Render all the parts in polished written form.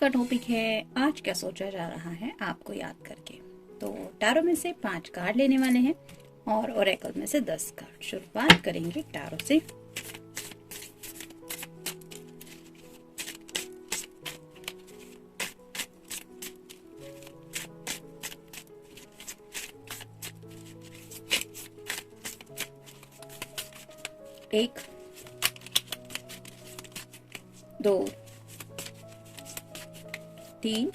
का टॉपिक है आज क्या सोचा जा रहा है आपको याद करके। तो टैरो में से 5 कार्ड लेने वाले हैं और ओरेकल में से 10 कार्ड। शुरुआत करेंगे टैरो से। एक, दो, 3,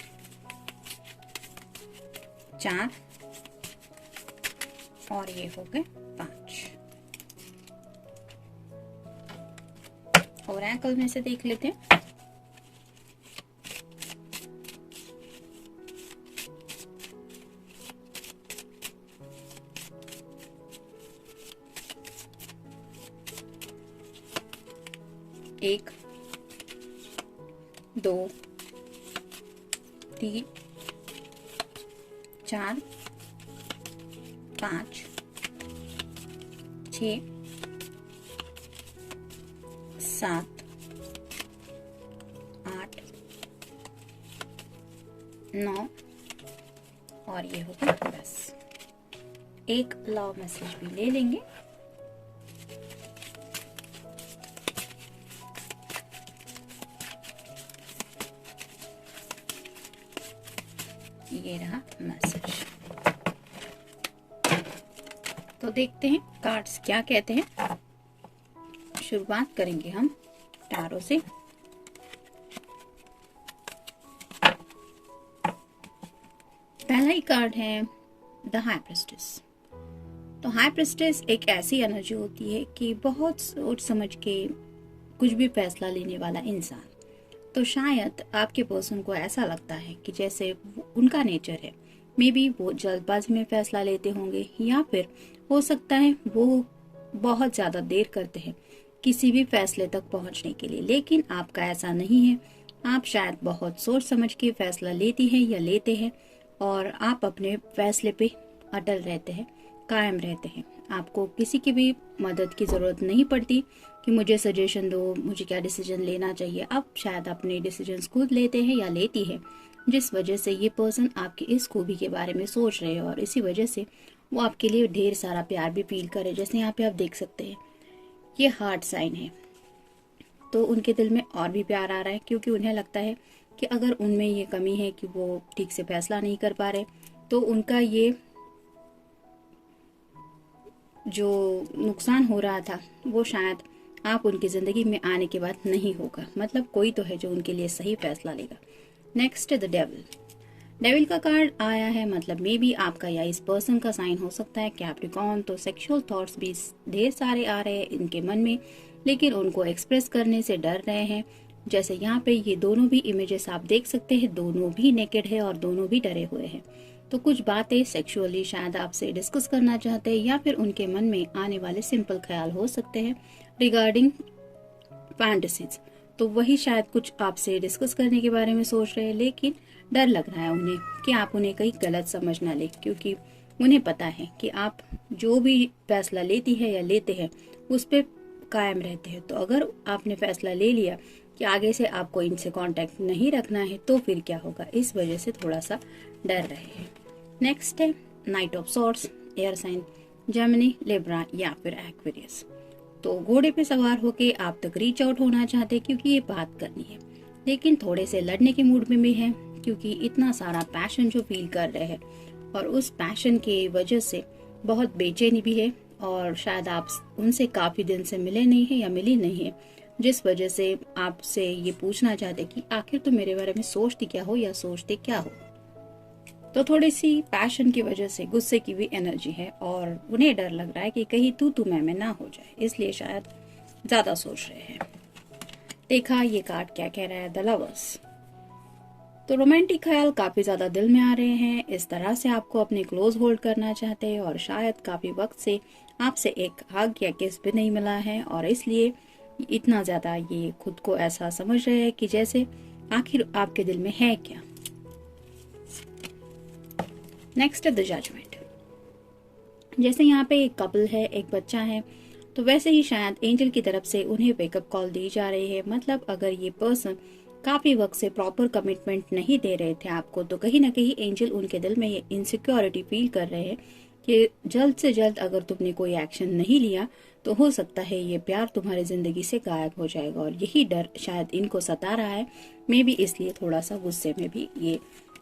4 और ये हो गए 5। ओरेकल में से देख लेते हैं। एक, 2, 3, 4, 5, 6, 7, 8, 9 और ये होगा 10। एक लव मैसेज भी ले लेंगे। ये रहा मैसेज। तो देखते हैं कार्ड्स क्या कहते हैं। शुरुआत करेंगे हम टैरो से। पहला ही कार्ड है द हाई प्रिस्टेस। तो हाई प्रिस्टेस एक ऐसी एनर्जी होती है कि बहुत सोच समझ के कुछ भी फैसला लेने वाला इंसान। तो शायद आपके पर्सन को ऐसा लगता है कि जैसे उनका नेचर है, मे बी वो जल्दबाजी में फैसला लेते होंगे, या फिर हो सकता है वो बहुत ज्यादा देर करते हैं किसी भी फैसले तक पहुंचने के लिए। लेकिन आपका ऐसा नहीं है। आप शायद बहुत सोच समझ के फैसला लेती हैं या लेते हैं और आप अपने फैसले पे अटल रहते हैं, कायम रहते हैं। आपको किसी की भी मदद की जरूरत नहीं पड़ती कि मुझे सजेशन दो, मुझे क्या डिसीजन लेना चाहिए। आप शायद अपने डिसीजंस खुद लेते हैं या लेती है, जिस वजह से ये पर्सन आपकी इस खूबी के बारे में सोच रहे हैं और इसी वजह से वो आपके लिए ढेर सारा प्यार भी फील करे। जैसे यहाँ पे आप देख सकते हैं ये हार्ट साइन है, तो उनके दिल में और भी प्यार आ रहा है, क्योंकि उन्हें लगता है कि अगर उनमें ये कमी है कि वो ठीक से फैसला नहीं कर पा रहे, तो उनका ये जो नुकसान हो रहा था वो शायद आप उनकी जिंदगी में आने के बाद नहीं होगा। मतलब कोई तो है जो उनके लिए सही फैसला लेगा। Next the devil. डेविल का कार्ड आया है, मतलब मे बी आपका या इस पर्सन का साइन हो सकता है कैप्रिकॉर्न। तो सेक्सुअल थॉट्स भी ढेर सारे आ रहे हैं इनके मन में, लेकिन उनको एक्सप्रेस करने से डर रहे हैं। जैसे यहाँ पे ये दोनों भी इमेजेस आप देख सकते हैं, दोनों भी नेकेड है और दोनों भी डरे हुए हैं। तो कुछ बातें सेक्सुअली शायद आपसे डिस्कस करना चाहते हैं, या फिर उनके मन में आने वाले सिंपल ख्याल हो सकते हैं रिगार्डिंग फैंटेसीज। तो वही शायद कुछ आपसे डिस्कस करने के बारे में सोच रहे हैं, लेकिन डर लग रहा है उन्हें कि आप उन्हें कहीं गलत समझ ना ले, क्योंकि उन्हें पता है कि आप जो भी फैसला लेती है या लेते हैं उस पर कायम रहते हैं। तो अगर आपने फैसला ले लिया कि आगे से आपको इनसे कांटेक्ट नहीं रखना है, तो फिर क्या होगा, इस वजह से थोड़ा सा डर रहे हैं। नेक्स्ट है knight of swords, air sign Gemini, Libra या फिर एक्वेरियस। तो घोड़े पे सवार होके आप तक रीच आउट होना चाहते हैं क्योंकि ये बात करनी है, लेकिन थोड़े से लड़ने के मूड में भी है, क्योंकि इतना सारा पैशन जो फील कर रहे हैं और उस पैशन की वजह से बहुत बेचैनी भी है। और शायद आप उनसे काफी दिन से मिले नहीं है या मिली नहीं है, जिस वजह से आपसे ये पूछना चाहते कि आखिर तुम मेरे बारे में सोचती क्या हो या सोचते क्या हो। तो थोड़ी सी पैशन की वजह से गुस्से की भी एनर्जी है और उन्हें डर लग रहा है कि कहीं तू मैं ना हो जाए, इसलिए शायद ज्यादा सोच रहे हैं। देखा ये कार्ड क्या कह रहा है, द लवर्स। तो रोमांटिक ख्याल काफी ज्यादा दिल में आ रहे हैं। इस तरह से आपको अपने क्लोज होल्ड करना चाहते हैं और शायद काफी वक्त से आपसे एक हग या किस भी नहीं मिला है, और इसलिए इतना ज्यादा ये खुद को ऐसा समझ रहे हैं कि जैसे आखिर आपके दिल में है क्या। नेक्स्ट है द जजमेंट। जैसे यहाँ पे एक कपल है, एक बच्चा है, तो वैसे ही शायद एंजल की तरफ से उन्हें वेकअप कॉल दी जा रही है। मतलब अगर ये पर्सन काफी वक्त से प्रॉपर कमिटमेंट नहीं दे रहे थे आपको, तो कहीं ना कहीं एंजल उनके दिल में ये इनसिक्योरिटी फील कर रहे हैं कि जल्द से जल्द अगर तुमने कोई एक्शन नहीं लिया तो हो सकता है ये प्यार तुम्हारी जिंदगी से गायब हो जाएगा। और यही डर शायद इनको सता रहा है, मे भी इसलिए थोड़ा सा गुस्से में भी ये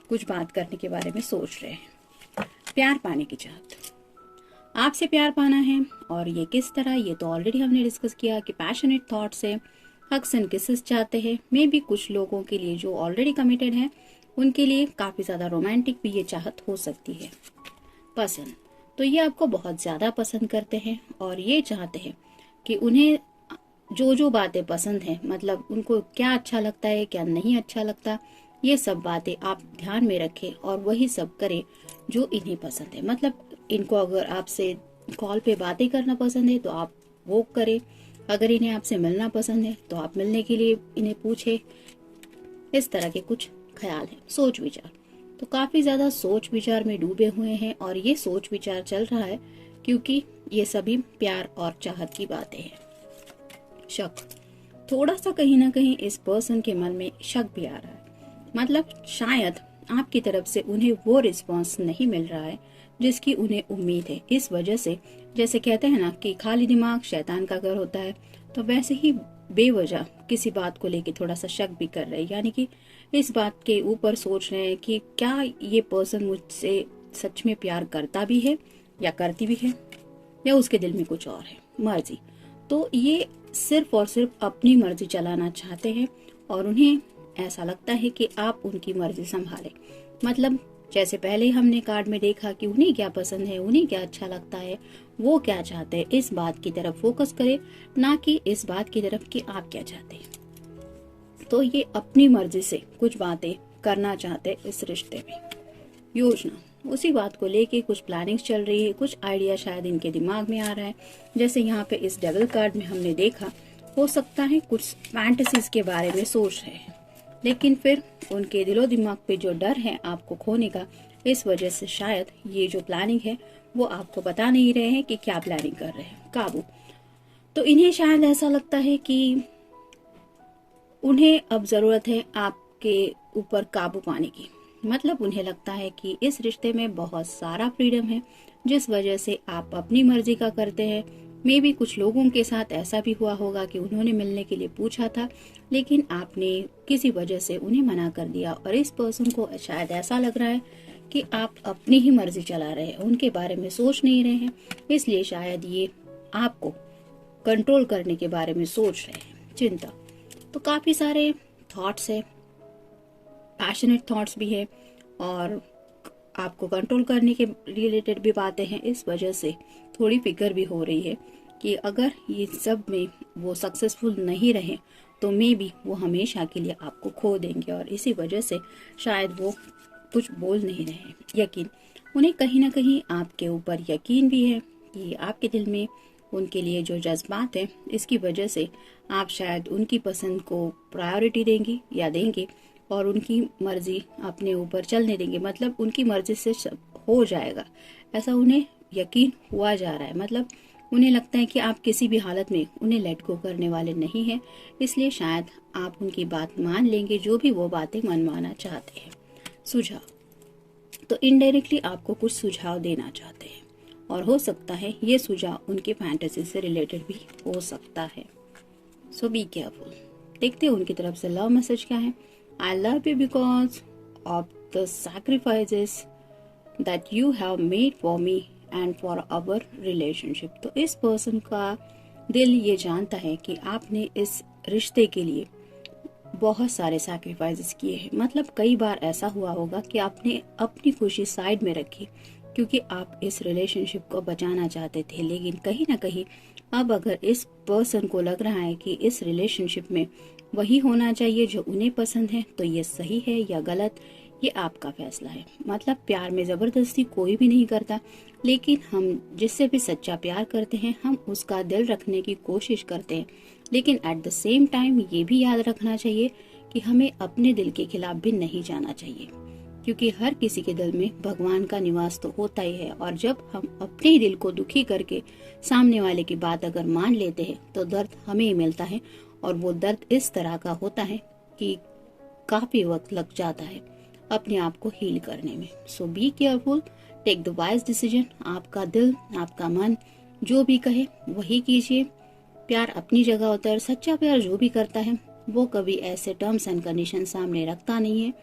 कुछ बात करने के बारे में सोच रहे हैं। प्यार पाने की चाहत, आपसे प्यार पाना है, और ये किस तरह, ये तो ऑलरेडी हमने डिस्कस किया कि पैशनेट थॉट से हग्स एंड किसेस चाहते हैं। मे भी कुछ लोगों के लिए जो ऑलरेडी कमिटेड है उनके लिए काफी ज्यादा रोमांटिक भी ये चाहत हो सकती है। पसंद, तो ये आपको बहुत ज्यादा पसंद करते हैं और ये चाहते हैं कि उन्हें जो जो बातें पसंद हैं, मतलब उनको क्या अच्छा लगता है क्या नहीं अच्छा लगता, ये सब बातें आप ध्यान में रखें और वही सब करें जो इन्हें पसंद है। मतलब इनको अगर आपसे कॉल पे बातें करना पसंद है तो आप वो करें, अगर इन्हें आपसे मिलना पसंद है तो आप मिलने के लिए इन्हें पूछे। इस तरह के कुछ ख्याल है। सोच विचार, तो काफी ज्यादा सोच विचार में डूबे हुए हैं और ये सोच विचार चल रहा है क्योंकि ये सभी प्यार और चाहत की बातें हैं। शक, थोड़ा सा कहीं ना कहीं इस पर्सन के मन में शक भी आ रहा है, मतलब शायद आपकी तरफ से उन्हें वो रिस्पॉन्स नहीं मिल रहा है जिसकी उन्हें उम्मीद है। इस वजह से, जैसे कहते हैं ना कि खाली दिमाग शैतान का घर होता है, तो वैसे ही बेवजह किसी बात को लेके थोड़ा सा शक भी कर रहे हैं, यानी कि इस बात के ऊपर सोच रहे हैं कि क्या ये पर्सन मुझसे सच में प्यार करता भी है या करती भी है, या उसके दिल में कुछ और है। मर्जी, तो ये सिर्फ और सिर्फ अपनी मर्जी चलाना चाहते हैं और उन्हें ऐसा लगता है कि आप उनकी मर्जी संभालें। मतलब जैसे पहले हमने कार्ड में देखा कि उन्हें क्या पसंद है, उन्हें क्या अच्छा लगता है, वो क्या चाहते हैं, इस बात की तरफ फोकस करें, ना कि इस बात की तरफ कि आप क्या चाहते हैं। तो ये अपनी मर्जी से कुछ बातें करना चाहते हैं इस रिश्ते में। योजना, उसी बात को लेके कुछ प्लानिंग्स चल रही है, कुछ आइडिया शायद इनके दिमाग में आ रहा है। जैसे यहाँ पे इस डेविल कार्ड में हमने देखा, हो सकता है कुछ फैंटेसीज के बारे में सोच रहे हैं, लेकिन फिर उनके दिलो दिमाग पे जो डर है आपको खोने का, इस वजह से शायद ये जो प्लानिंग है वो आपको बता नहीं रहे हैं कि क्या प्लानिंग कर रहे हैं। काबू, तो इन्हें शायद ऐसा लगता है कि उन्हें अब जरूरत है आपके ऊपर काबू पाने की। मतलब उन्हें लगता है कि इस रिश्ते में बहुत सारा फ्रीडम है जिस वजह से आप अपनी मर्जी का करते हैं। मे भी कुछ लोगों के साथ ऐसा भी हुआ होगा कि उन्होंने मिलने के लिए पूछा था लेकिन आपने किसी वजह से उन्हें मना कर दिया, और इस पर्सन को शायद ऐसा लग रहा है कि आप अपनी ही मर्जी चला रहे हैं, उनके बारे में सोच नहीं रहे हैं, इसलिए शायद ये आपको कंट्रोल करने के बारे में सोच रहे हैं। चिंता, तो काफी सारे थॉट्स है, पैशनेट थॉट्स भी है और आपको कंट्रोल करने के रिलेटेड भी बातें हैं। इस वजह से थोड़ी फिक्र भी हो रही है कि अगर ये सब में वो सक्सेसफुल नहीं रहे तो मे भी वो हमेशा के लिए आपको खो देंगे, और इसी वजह से शायद वो कुछ बोल नहीं रहे। यकीन, उन्हें कहीं ना कहीं आपके ऊपर यकीन भी है कि आपके दिल में उनके लिए जो जज्बात है, इसकी वजह से आप शायद उनकी पसंद को प्रायोरिटी देंगी या देंगे और उनकी मर्जी अपने ऊपर चलने देंगे। मतलब उनकी मर्जी से हो जाएगा, ऐसा उन्हें यकीन हुआ जा रहा है। मतलब उन्हें लगता है कि आप किसी भी हालत में उन्हें लेट गो करने वाले नहीं हैं, इसलिए शायद आप उनकी बात मान लेंगे, जो भी वो बातें मनवाना चाहते हैं। सुझाव, तो इनडायरेक्टली आपको कुछ सुझाव देना चाहते हैं और हो सकता है ये सुझाव उनके फैंटेसी से रिलेटेड भी हो सकता है। सो बी केयरफुल। देखते हैं उनकी तरफ से लव मैसेज क्या है। I love you because of the sacrifices that you have made for me and for our relationship। तो इस पर्सन का दिल ये जानता है कि आपने इस रिश्ते के लिए बहुत सारे सैक्रिफाइसेस किए हैं। मतलब कई बार ऐसा हुआ होगा कि आपने अपनी खुशी साइड में रखी क्योंकि आप इस रिलेशनशिप को बचाना चाहते थे, लेकिन कहीं ना कहीं अब अगर इस पर्सन को लग रहा है कि इस रिलेशनशिप में वही होना चाहिए जो उन्हें पसंद है, तो ये सही है या गलत, ये आपका फैसला है। मतलब प्यार में जबरदस्ती कोई भी नहीं करता, लेकिन हम जिससे भी सच्चा प्यार करते हैं हम उसका दिल रखने की कोशिश करते हैं, लेकिन एट द सेम टाइम ये भी याद रखना चाहिए कि हमें अपने दिल के खिलाफ भी नहीं जाना चाहिए, क्योंकि हर किसी के दिल में भगवान का निवास तो होता ही है। और जब हम अपने ही दिल को दुखी करके सामने वाले की बात अगर मान लेते हैं तो दर्द हमें ही मिलता है, और वो दर्द इस तरह का होता है कि काफी वक्त लग जाता है अपने आप को हील करने में। So be careful, take the wise decision. आपका दिल, आपका मन जो भी कहे वही कीजिए। प्यार अपनी जगह होता है और सच्चा प्यार जो भी करता है वो कभी ऐसे टर्म्स एंड कंडीशन सामने रखता नहीं है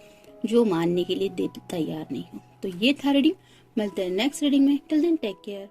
जो मानने के लिए तैयार नहीं हो। तो ये था रीडिंग, मिलते हैं नेक्स्ट रीडिंग में। Till then take care.